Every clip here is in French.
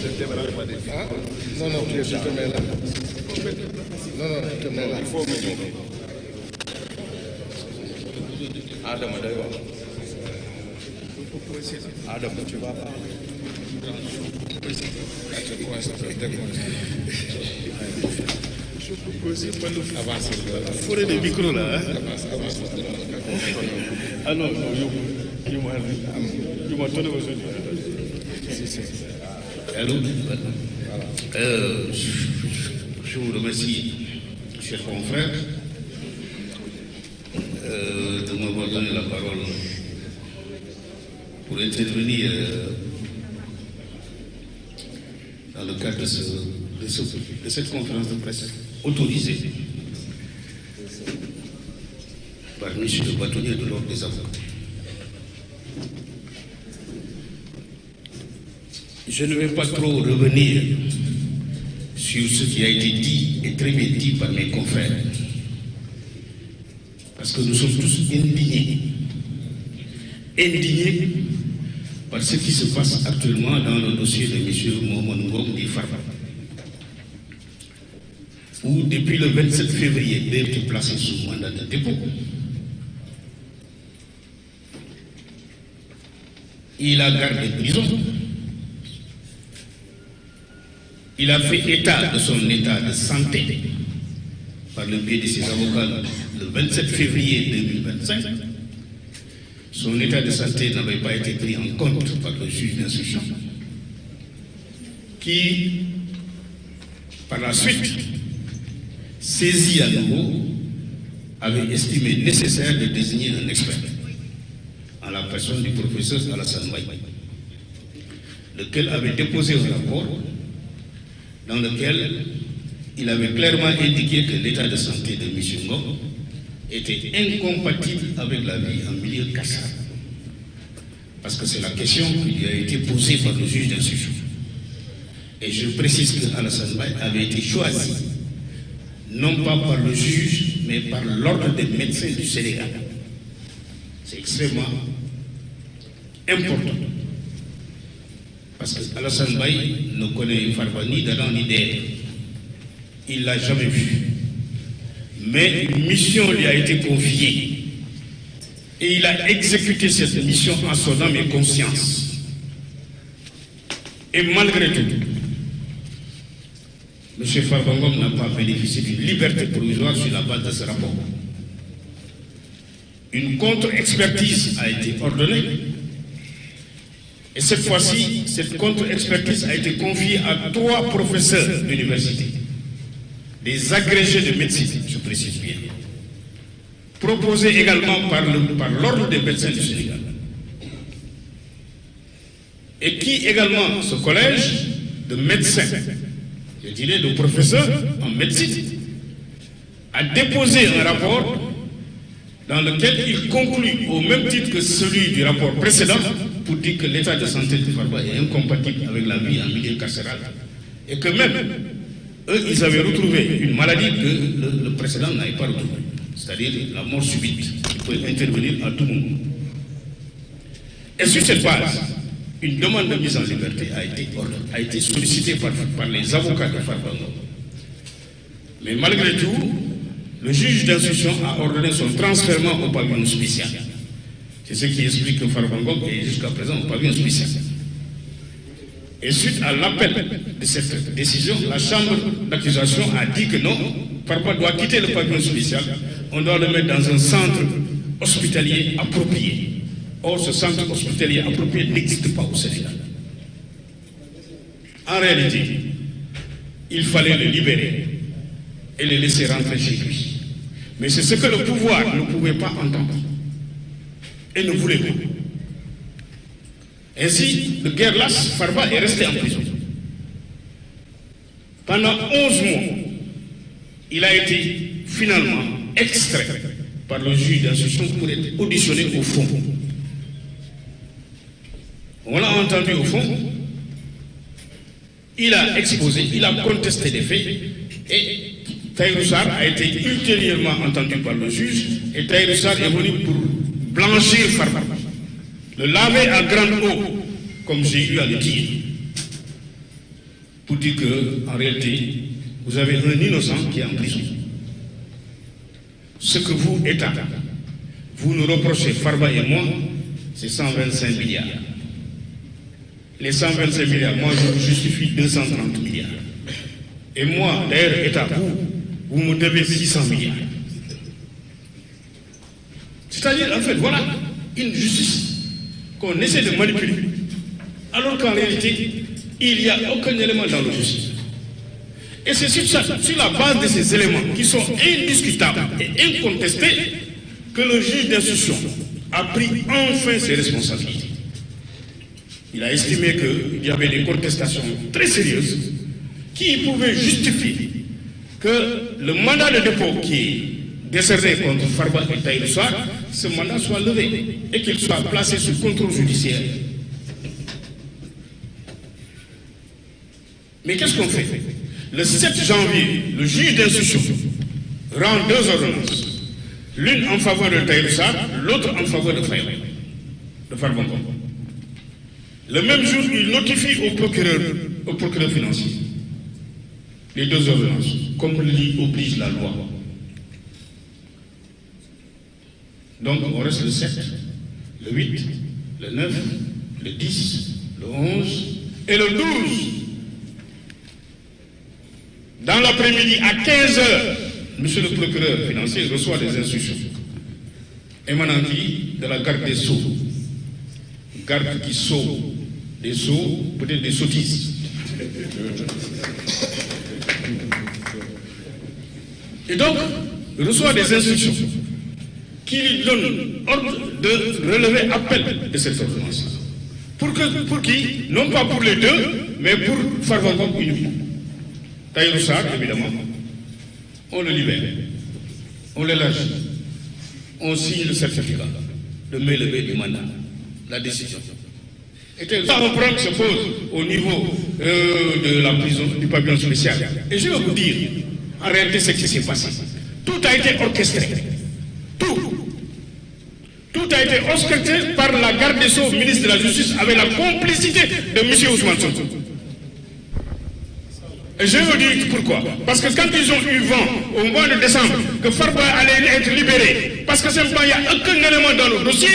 Ah, non, non, tu te mets là. Non, non, tu te mets là. Il faut me dire. Adam, d'ailleurs. Adam, tu vas pas. Je coince, je peux poser pas le avance. Il faut des micros là. Avance. Ah non, you m'ont donné aujourd'hui. Allô. Je vous remercie, chers confrères, de m'avoir donné la parole pour intervenir dans le cadre de cette conférence de presse autorisée par M. le bâtonnier de l'ordre des avocats. Je ne vais pas trop revenir sur ce qui a été dit et très bien dit par mes confrères, parce que nous sommes tous indignés par ce qui se passe actuellement dans le dossier de M. Mohamed Ngom Di Farba, où depuis le 27 février, il a été placé sous mandat de dépôt. Il a gardé prison. Il a fait état de son état de santé par le biais de ses avocats le 27 février 2025. Son état de santé n'avait pas été pris en compte par le juge d'instruction, qui, par la suite, saisi à nouveau, avait estimé nécessaire de désigner un expert en la personne du professeur Alassane Mbaye, lequel avait déposé un rapport dans lequel il avait clairement indiqué que l'état de santé de M. Ngom était incompatible avec la vie en milieu carcéral. Parce que c'est la question qui lui a été posée par le juge d'instruction. Et je précise que Alassane Mbaye avait été choisi, non pas par le juge, mais par l'ordre des médecins du Sénégal. C'est extrêmement important. Parce que Alassane Mbaye ne connaît Farba ni d'Adam ni d'Ève. Il ne l'a jamais vu. Mais une mission lui a été confiée. Et il a exécuté cette mission en son âme et conscience. Et malgré tout, M. Farba Ngom n'a pas bénéficié d'une liberté provisoire sur la base de ce rapport. Une contre-expertise a été ordonnée. Et cette fois-ci, cette contre-expertise a été confiée à 3 professeurs d'université, des agrégés de médecine, je précise bien, proposés également par l'ordre des médecins du Sénégal. Et qui également, ce collège de médecins, je dirais de professeurs en médecine, a déposé un rapport dans lequel il conclut, au même titre que celui du rapport précédent, pour dire que l'état de santé de Farba est incompatible avec la vie en milieu carcéral. Et que même, eux, ils avaient retrouvé une maladie que le précédent n'avait pas retrouvée, c'est-à-dire la mort subite, qui peut intervenir à tout moment. Et sur cette base, une demande de mise en liberté a été sollicitée par les avocats de Farba Ngom. Mais malgré tout, le juge d'instruction a ordonné son transfert au pavillon spécial. C'est ce qui explique que Farba Ngom est jusqu'à présent au pavillon spécial. Et suite à l'appel de cette décision, la chambre d'accusation a dit que non, Farba doit quitter le pavillon spécial, on doit le mettre dans un centre hospitalier approprié. Or, ce centre hospitalier approprié n'existe pas au Sénégal. En réalité, il fallait le libérer et le laisser rentrer chez lui. Mais c'est ce que le pouvoir ne pouvait pas entendre et ne voulait pas. Ainsi, de guerre lasse, Farba est resté en prison. Pendant 11 mois, il a été finalement extrait par le juge d'instruction pour être auditionné au fond. On l'a entendu au fond, il a exposé, il a contesté les faits et Tahirou Sarr a été ultérieurement entendu par le juge et Tahirou Sarr est venu pour blanchir Farba, le laver à grande eau, comme j'ai eu à le dire. pour dire que, en réalité, vous avez un innocent qui est en prison. Ce que vous, État, vous nous reprochez, Farba et moi, c'est 125 milliards. Les 125 milliards, moi je vous justifie 230 milliards. Et moi, d'ailleurs, État, vous me devez 600 milliards. C'est-à-dire, en fait, voilà une justice qu'on essaie de manipuler. Alors qu'en réalité, il n'y a aucun élément dans la justice. Et c'est sur la base de ces éléments qui sont indiscutables et incontestés que le juge d'instruction a pris enfin ses responsabilités. Il a estimé qu'il y avait des contestations très sérieuses qui pouvaient justifier que le mandat de dépôt qui est décerné contre Farba et Tahirou Sarr, ce mandat soit levé et qu'il soit placé sous contrôle judiciaire. Mais qu'est-ce qu'on fait? Le 7 janvier, le juge d'instruction rend 2 ordonnances. L'une en faveur de Tahirou Sarr, l'autre en faveur de Farba. Le même jour, il notifie au procureur financier les 2 ordonnances, comme l'y oblige la loi. Donc on reste le 7, le 8, le 9, le 10, le 11 et le 12. Dans l'après-midi, à 15 h, monsieur le procureur financier reçoit des instructions émanant de la garde des Sceaux. Garde qui sauve des sceaux, peut-être des sottises. Et donc, il reçoit des instructions qui lui donnent ordre de relever appel de cette ordonnance. Pour qui? Non pas pour les deux, mais pour Farba uniquement. Tahirou Sarr, évidemment, on le libère, on l'élargit, on signe le certificat de mai-levé du mandat, la décision. Et un problème se pose au niveau de la prison, du pavillon spécial. Et je vais vous dire, en réalité, ce qui s'est passé. Tout a été orchestré. Tout a été orchestré par la garde des Sceaux, ministre de la Justice, avec la complicité de M. Ousmane Sonko. Et je vais vous dire pourquoi. Parce que quand ils ont eu vent, au mois de décembre, que Farba allait être libéré, parce que simplement il n'y a aucun élément dans le dossier,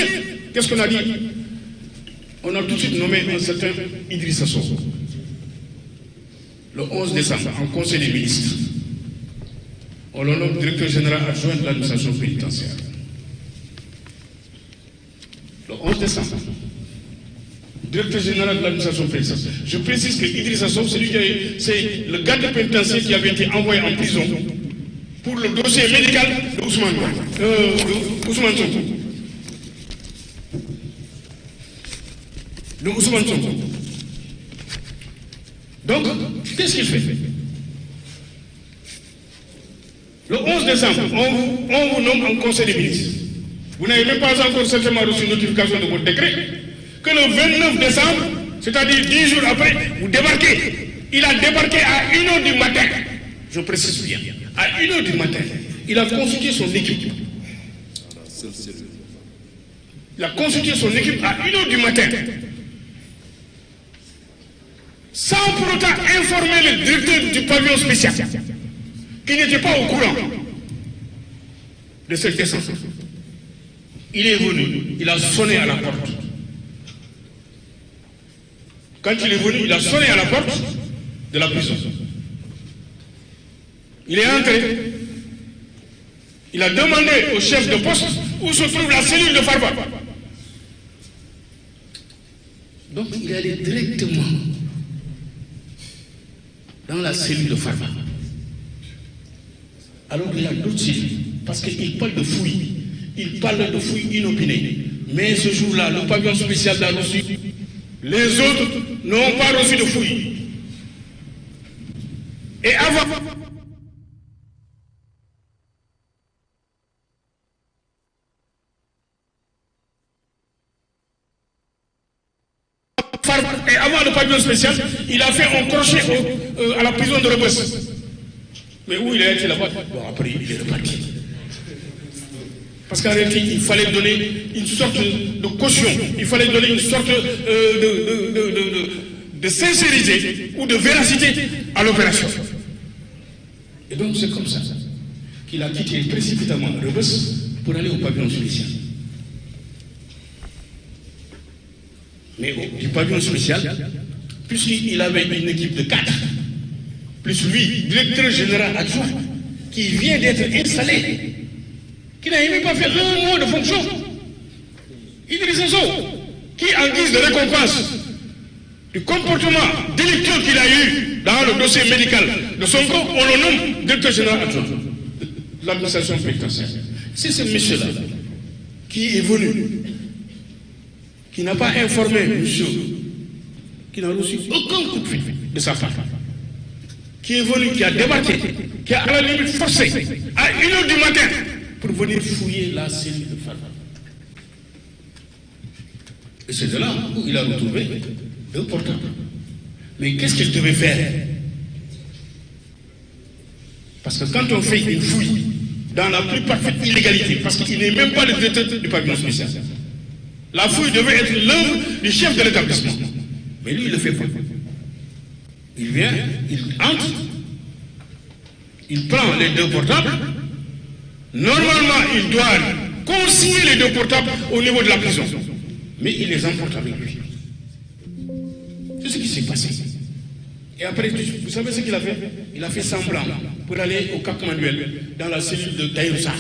qu'est-ce qu'on a dit? On a tout de suite nommé un certain Idrissa Sow. Le 11 décembre, en conseil des ministres, on le nomme directeur général adjoint de l'administration pénitentiaire. Le 11 décembre, directeur général de l'administration pénitentiaire. Je précise que Idrissa Sow, c'est le garde pénitentiaire qui avait été envoyé en prison pour le dossier médical de Ousmane Sonko. De Ousmane Sonko. Donc, qu'est-ce qu'il fait? Le 11 décembre, on vous nomme en conseil des ministres. Vous n'avez même pas encore certainement reçu une notification de votre décret. Que le 29 décembre, c'est-à-dire 10 jours après, vous débarquez. Il a débarqué à 1 h du matin. Je précise bien. À 1 h du matin, il a constitué son équipe. Il a constitué son équipe à 1 h du matin. Sans pour autant informer le directeur du pavillon spécial, qui n'était pas au courant de cette descente. Il est venu, il a sonné à la porte. Quand il est venu, il a sonné à la porte de la prison. Il est entré. Il a demandé au chef de poste où se trouve la cellule de Farba. Donc il est allé directement dans la cellule de Farba. Alors qu'il y a d'autres cellules, parce qu'il parle de fouilles. Il parle de fouilles inopinées. Mais ce jour-là, le pavillon spécial l'a reçu. Les autres n'ont pas reçu de fouilles. Et avant le pavillon spécial, il a fait un crochet à la prison de Rebeuss. Mais où il a été là-bas? Bon, après, il est reparti. Parce qu'en réalité, il fallait donner une sorte de caution, il fallait donner une sorte de sincérité ou de véracité à l'opération. Et donc c'est comme ça qu'il a quitté précipitamment Rebeuss pour aller au pavillon spécial. Mais du pavillon spécial, puisqu'il avait une équipe de 4, plus lui, directeur général adjoint, qui vient d'être installé, qui n'a même pas fait un mois de fonction, Idrissa Sow, qui en guise de récompense du comportement délictueux qu'il a eu dans le dossier médical de Sonko, on le nomme directeur général adjoint de l'administration pénitentiaire. C'est ce monsieur-là qui est venu, qui n'a pas informé monsieur, qui n'a reçu aucun coup de fil de sa femme, qui est venu, qui a débarqué, qui a à la limite forcé à 1h du matin pour venir fouiller la cellule de Farba. Et c'est de là où il a retrouvé un portable. Mais qu'est-ce qu'il devait faire? Parce que quand on fait une fouille dans la plus parfaite illégalité, parce qu'il n'est même pas le directeur du pavillon spécial, la fouille devait être l'œuvre du chef de l'établissement. Mais lui, il le fait pas. Il vient, il entre, il prend les 2 portables. Normalement, il doit consigner les 2 portables au niveau de la prison. Mais il les emporte avec lui. C'est ce qui s'est passé. Et après, vous savez ce qu'il a fait? Il a fait semblant pour aller au Cap Manuel, dans la cellule de Tahirou Sarr.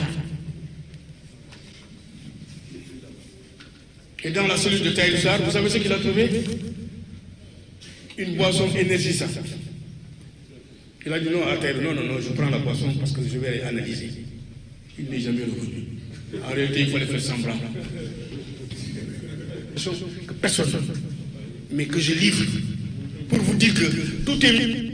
Et dans la cellule de Tahirou Sarr, vous savez ce qu'il a trouvé? Une boisson énergisante. Il a dit non à Tahirou, non, je prends la boisson parce que je vais analyser. Il n'est jamais revenu. En réalité, il fallait faire semblant. Que personne, mais que je livre pour vous dire que tout est...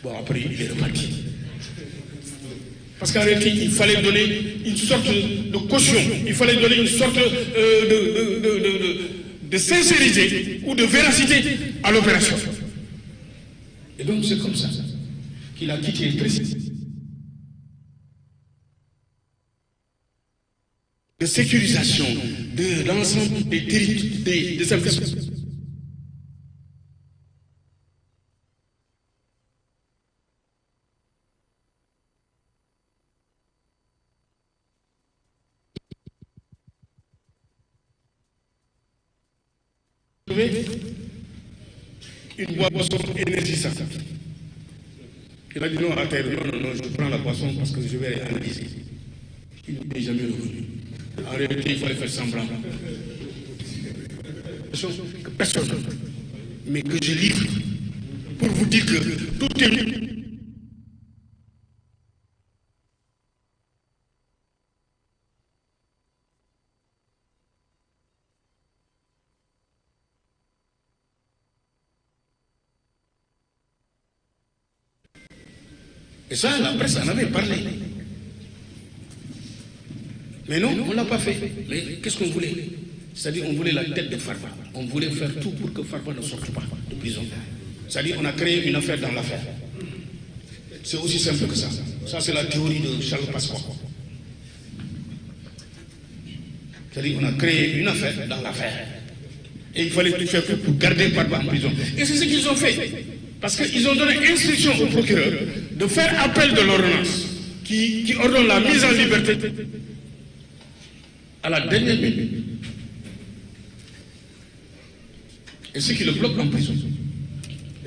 Bon, après, il est reparti. Parce qu'en réalité, il fallait donner une sorte de caution, il fallait donner une sorte de sincérité ou de véracité à l'opération. Et donc, c'est comme ça qu'il a quitté précisément de sécurisation de l'ensemble des investissements. Une boisson énergisante. Il a dit non à Tahirou, non, je prends la boisson parce que je vais analyser. Il n'est jamais revenu. En réalité, il fallait faire semblant. Que personne, mais que je livre pour vous dire que tout est... Et ça, la presse en avait parlé. Mais non, on ne l'a pas fait. Mais qu'est-ce qu'on voulait? C'est-à-dire, on voulait la tête de Farba. On voulait faire tout pour que Farba ne sorte pas de prison. C'est-à-dire, on a créé une affaire dans l'affaire. C'est aussi simple que ça. Ça, c'est la théorie de Charles Pasqua. C'est-à-dire, on a créé une affaire dans l'affaire. Et il fallait tout faire pour garder Farba en prison. Et c'est ce qu'ils ont fait. Parce qu'ils ont donné instruction au procureur de faire appel de l'ordonnance qui ordonne la mise en liberté à la dernière minute. Et ce qui le bloque en prison.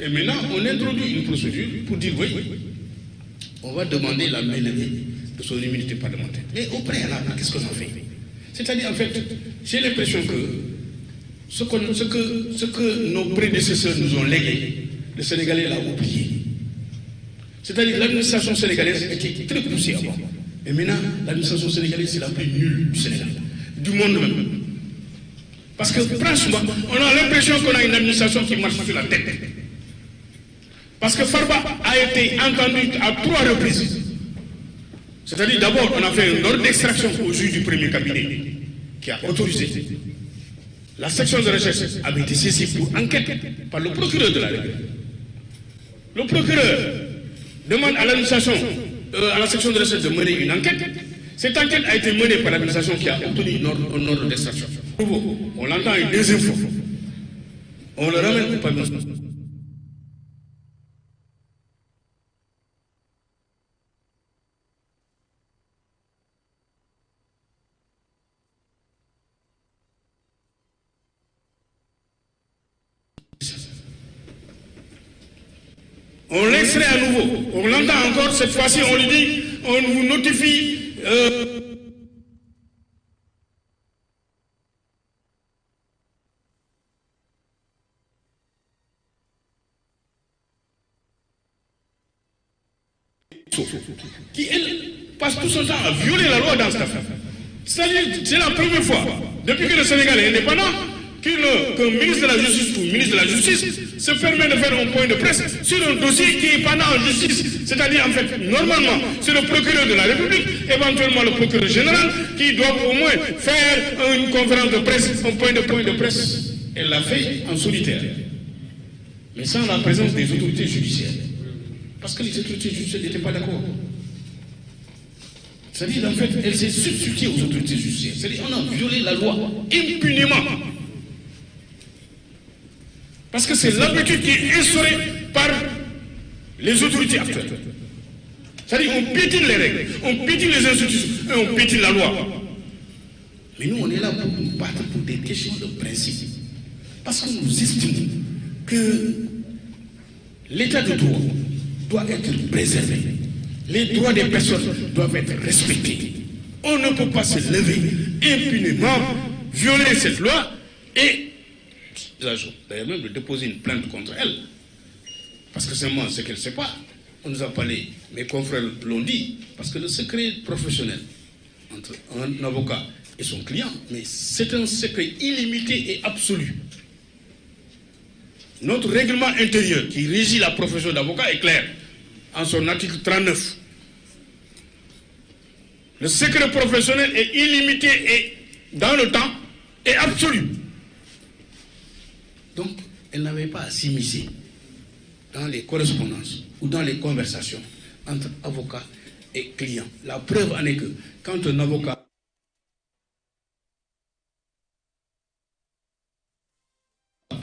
Et maintenant, on introduit une procédure pour dire oui, on va demander la mainlevée de son immunité parlementaire. Mais au préalable, qu'est-ce qu'on a fait? C'est-à-dire, en fait, j'ai l'impression que ce que nos prédécesseurs nous ont légué, le Sénégalais l'a oublié. C'est-à-dire l'administration sénégalaise était très poussée avant. Et maintenant, l'administration sénégalaise, c'est la plus nulle du Sénégal, du monde même. Parce que franchement, on a l'impression qu'on a une administration qui marche sur la tête. Parce que Farba a été entendu à 3 reprises. C'est-à-dire d'abord on a fait un ordre d'extraction au juge du premier cabinet qui a autorisé. La section de recherche avait été saisie pour enquête par le procureur de la République. Le procureur demande à l'administration, à la section de recherche de mener une enquête. Cette enquête a été menée par l'administration qui a obtenu un ordre d'extraction. On l'entend une deuxième fois. On le ramène au pavillon. On l'extrait à nouveau, on l'entend encore, cette fois-ci on lui dit, on vous notifie qui elle passe tout son temps à violer la loi dans cette affaire. C'est-à-dire, c'est la première fois, depuis que le Sénégal est indépendant, qu'un ministre de la Justice ou ministre de la Justice se permet de faire un point de presse sur un dossier qui est pendant en justice. C'est-à-dire, en fait, normalement, c'est le procureur de la République, éventuellement le procureur général, qui doit au moins faire une conférence de presse, un point de presse. Elle l'a fait en solitaire, mais sans la présence des autorités judiciaires. Parce que les autorités judiciaires n'étaient pas d'accord. C'est-à-dire, en fait, elle s'est substituée aux autorités judiciaires. C'est-à-dire, on a violé la loi impunément. Parce que c'est l'habitude qui est instaurée par les autorités actuelles. C'est-à-dire qu'on piétine les règles, on piétine les institutions et on piétine la loi. Mais nous, on est là pour nous battre pour des questions de principe. Parce que nous estimons que l'état de droit doit être préservé. Les droits des personnes doivent être respectés. On ne peut pas se lever impunément, violer cette loi et d'ailleurs même de déposer une plainte contre elle. Parce que c'est moi ce qu'elle ne sait pas. On nous a parlé, mes confrères l'ont dit, parce que le secret professionnel entre un avocat et son client, mais c'est un secret illimité et absolu. Notre règlement intérieur qui régit la profession d'avocat est clair, en son article 39. Le secret professionnel est illimité et dans le temps et absolu. Donc, elle n'avait pas à s'immiscer dans les correspondances ou dans les conversations entre avocat et client. La preuve en est que quand un avocat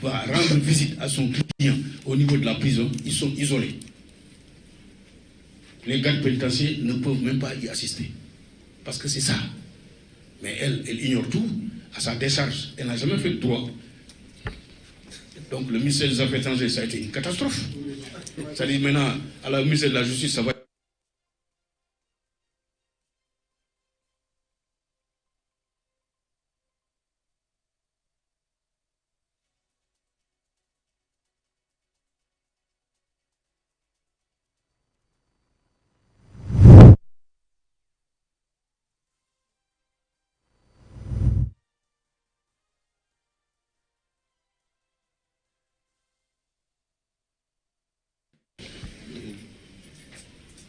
va rendre visite à son client au niveau de la prison, ils sont isolés. Les gardes pénitentiaires ne peuvent même pas y assister. Parce que c'est ça. Mais elle ignore tout à sa décharge. Elle n'a jamais fait de droit. Donc le ministère des Affaires étrangères, ça a été une catastrophe. Ça dit maintenant, à la ministère de la Justice, ça va.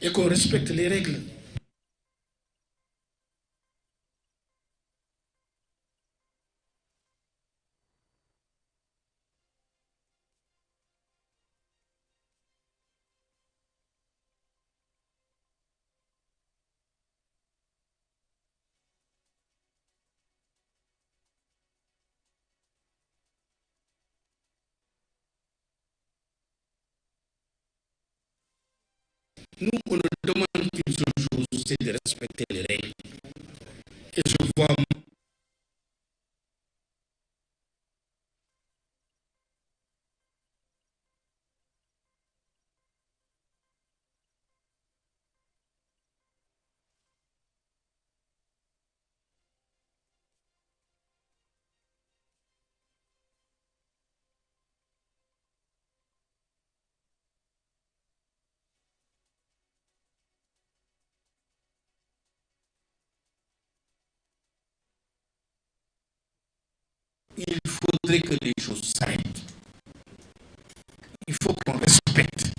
Et qu'on respecte les règles. Nous, on ne demande qu'une seule chose, c'est de respecter les règles. Et je vois il faudrait que les choses s'arrêtent. Il faut qu'on respecte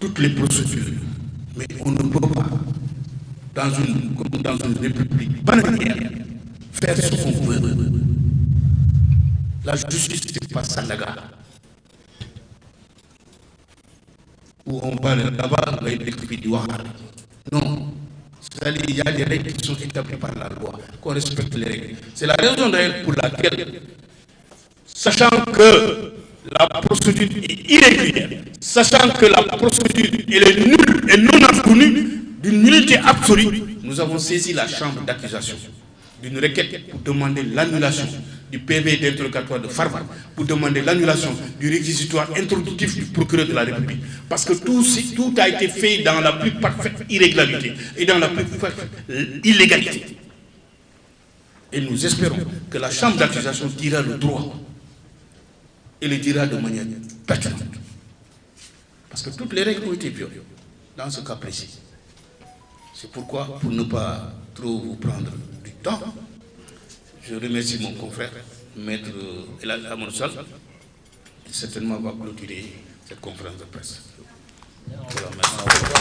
toutes les procédures. Mais on ne peut pas, comme dans une république bananière, faire ce qu'on veut. La justice, ce n'est pas Sandaga. Où on parle là-bas, non. C'est-à-dire il y a des règles qui sont établies par la loi, qu'on respecte les règles. C'est la raison d'ailleurs pour laquelle, sachant que la procédure est irrégulière, sachant que la procédure est nulle et non absolue, d'une nullité absolue, nous avons saisi la chambre d'accusation d'une requête pour demander l'annulation du PV d'interrogatoire de Farba, pour demander l'annulation du réquisitoire introductif du procureur de la République. Parce que tout a été fait dans la plus parfaite irrégularité et dans la plus parfaite illégalité. Et nous espérons que la chambre d'accusation dira le droit et le dira de manière pertinente. Parce que toutes les règles ont été violées dans ce cas précis. C'est pourquoi, pour ne pas trop vous prendre du temps, je remercie mon confrère, Maître Elhadji Amadou Sall, qui certainement va clôturer cette conférence de presse.